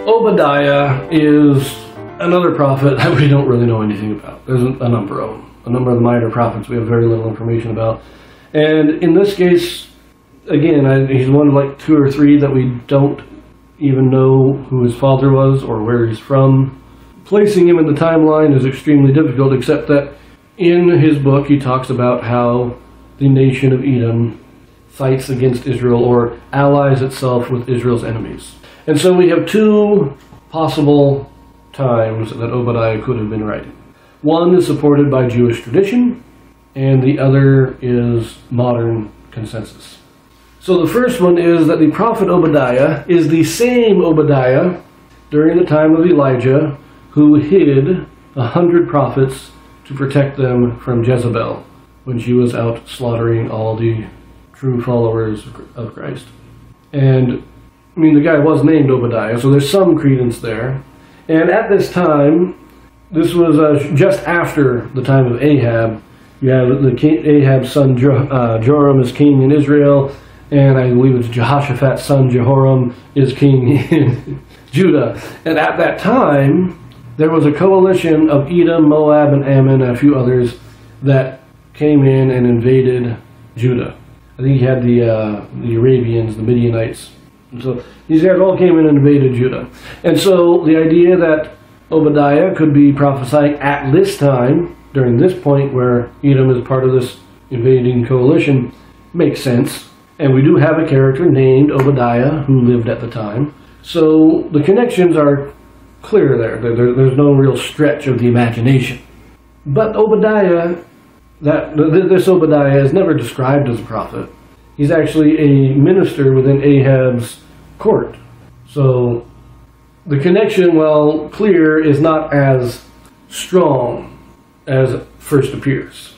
Obadiah is another prophet that we don't really know anything about. There's a number of them. A number of the minor prophets we have very little information about. And in this case, again, he's one of like 2 or 3 that we don't even know who his father was or where he's from. Placing him in the timeline is extremely difficult, except that in his book he talks about how the nation of Edom fights against Israel or allies itself with Israel's enemies. And so we have 2 possible times that Obadiah could have been writing. One is supported by Jewish tradition, and the other is modern consensus. So the first one is that the prophet Obadiah is the same Obadiah during the time of Elijah who hid 100 prophets to protect them from Jezebel when she was out slaughtering all the true followers of Christ. And, I mean, the guy was named Obadiah, so there's some credence there. And at this time, this was just after the time of Ahab. You have Ahab's son Joram is king in Israel, and I believe it's Jehoshaphat's son Jehoram is king in Judah. And at that time, there was a coalition of Edom, Moab, and Ammon, and a few others that came in and invaded Judah. I think you had the Arabians, the Midianites. And so these guys all came in and invaded Judah. And so the idea that Obadiah could be prophesying at this time, during this point where Edom is part of this invading coalition, makes sense. And we do have a character named Obadiah who lived at the time. So the connections are clear there. There's no real stretch of the imagination. But Obadiah, this Obadiah is never described as a prophet. He's actually a minister within Ahab's court. So the connection, while clear, is not as strong as first appears.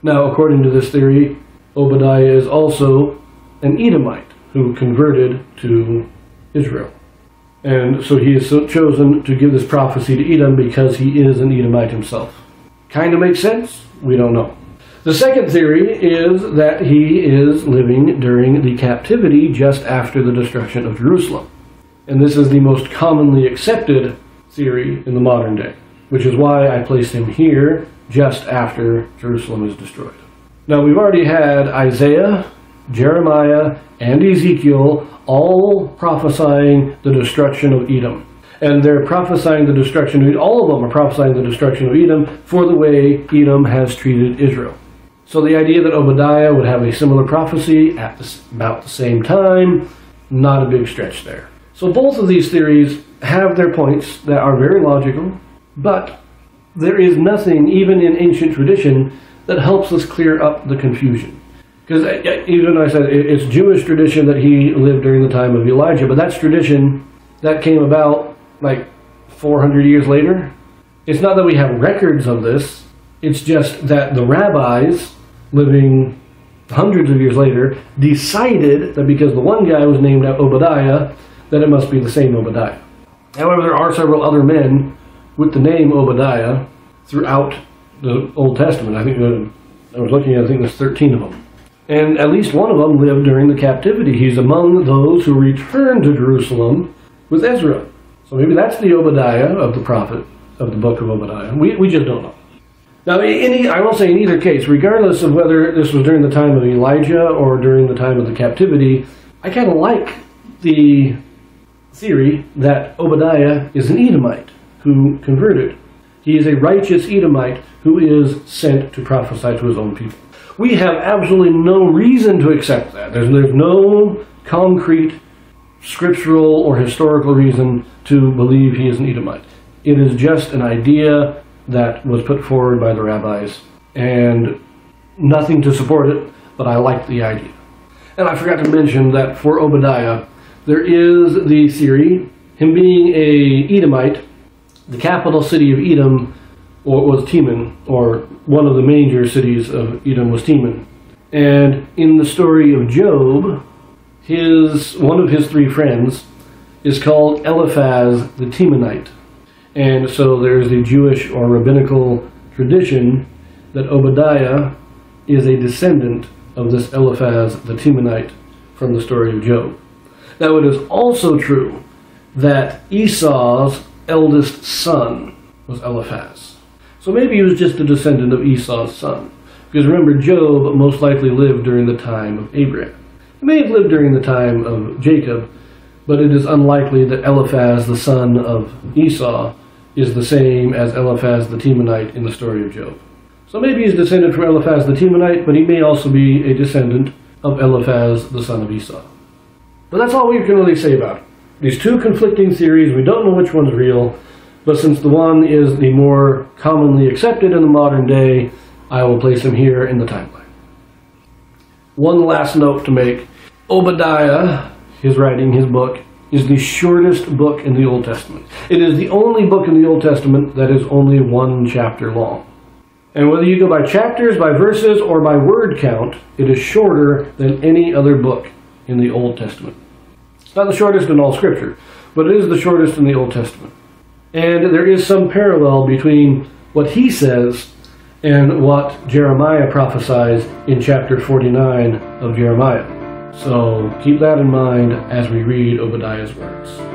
Now, according to this theory, Obadiah is also an Edomite who converted to Israel. And so he is chosen to give this prophecy to Edom because he is an Edomite himself. Kind of makes sense? We don't know. The second theory is that he is living during the captivity just after the destruction of Jerusalem. And this is the most commonly accepted theory in the modern day, which is why I place him here just after Jerusalem is destroyed. Now, we've already had Isaiah, Jeremiah, and Ezekiel all prophesying the destruction of Edom. And they're prophesying the destruction of Edom. All of them are prophesying the destruction of Edom for the way Edom has treated Israel. So the idea that Obadiah would have a similar prophecy at about the same time, not a big stretch there. So both of these theories have their points that are very logical, but there is nothing, even in ancient tradition, that helps us clear up the confusion. Because even I said it's Jewish tradition that he lived during the time of Elijah, but that's tradition that came about like 400 years later. It's not that we have records of this, it's just that the rabbis living hundreds of years later decided that because the one guy was named Obadiah, that it must be the same Obadiah. However, there are several other men with the name Obadiah throughout the Old Testament. I think I was looking at, I think there's 13 of them. And at least one of them lived during the captivity. He's among those who returned to Jerusalem with Ezra. So maybe that's the Obadiah of the prophet of the book of Obadiah. We just don't know. Now, I will say in either case, regardless of whether this was during the time of Elijah or during the time of the captivity, I kind of like the theory that Obadiah is an Edomite who converted. He is a righteous Edomite who is sent to prophesy to his own people. We have absolutely no reason to accept that. There's no concrete scriptural or historical reason to believe he is an Edomite. It is just an idea that was put forward by the rabbis, and nothing to support it, but I like the idea. And I forgot to mention that for Obadiah, there is the theory, him being a Edomite, the capital city of Edom was Teman, or one of the major cities of Edom was Teman. And in the story of Job, one of his 3 friends is called Eliphaz the Temanite. And so there's the Jewish or rabbinical tradition that Obadiah is a descendant of this Eliphaz the Temanite from the story of Job. Now, it is also true that Esau's eldest son was Eliphaz. So maybe he was just a descendant of Esau's son. Because remember, Job most likely lived during the time of Abraham. He may have lived during the time of Jacob, but it is unlikely that Eliphaz, the son of Esau, is the same as Eliphaz the Temanite in the story of Job. So maybe he's descended from Eliphaz the Temanite, but he may also be a descendant of Eliphaz the son of Esau. But that's all we can really say about it. These two conflicting theories, we don't know which one's real, but since the one is the more commonly accepted in the modern day, I will place him here in the timeline. One last note to make. Obadiah, his writing, his book, is the shortest book in the Old Testament. It is the only book in the Old Testament that is only one chapter long. And whether you go by chapters, by verses, or by word count, it is shorter than any other book in the Old Testament. It's not the shortest in all Scripture, but it is the shortest in the Old Testament. And there is some parallel between what he says and what Jeremiah prophesies in chapter 49 of Jeremiah. So keep that in mind as we read Obadiah's words.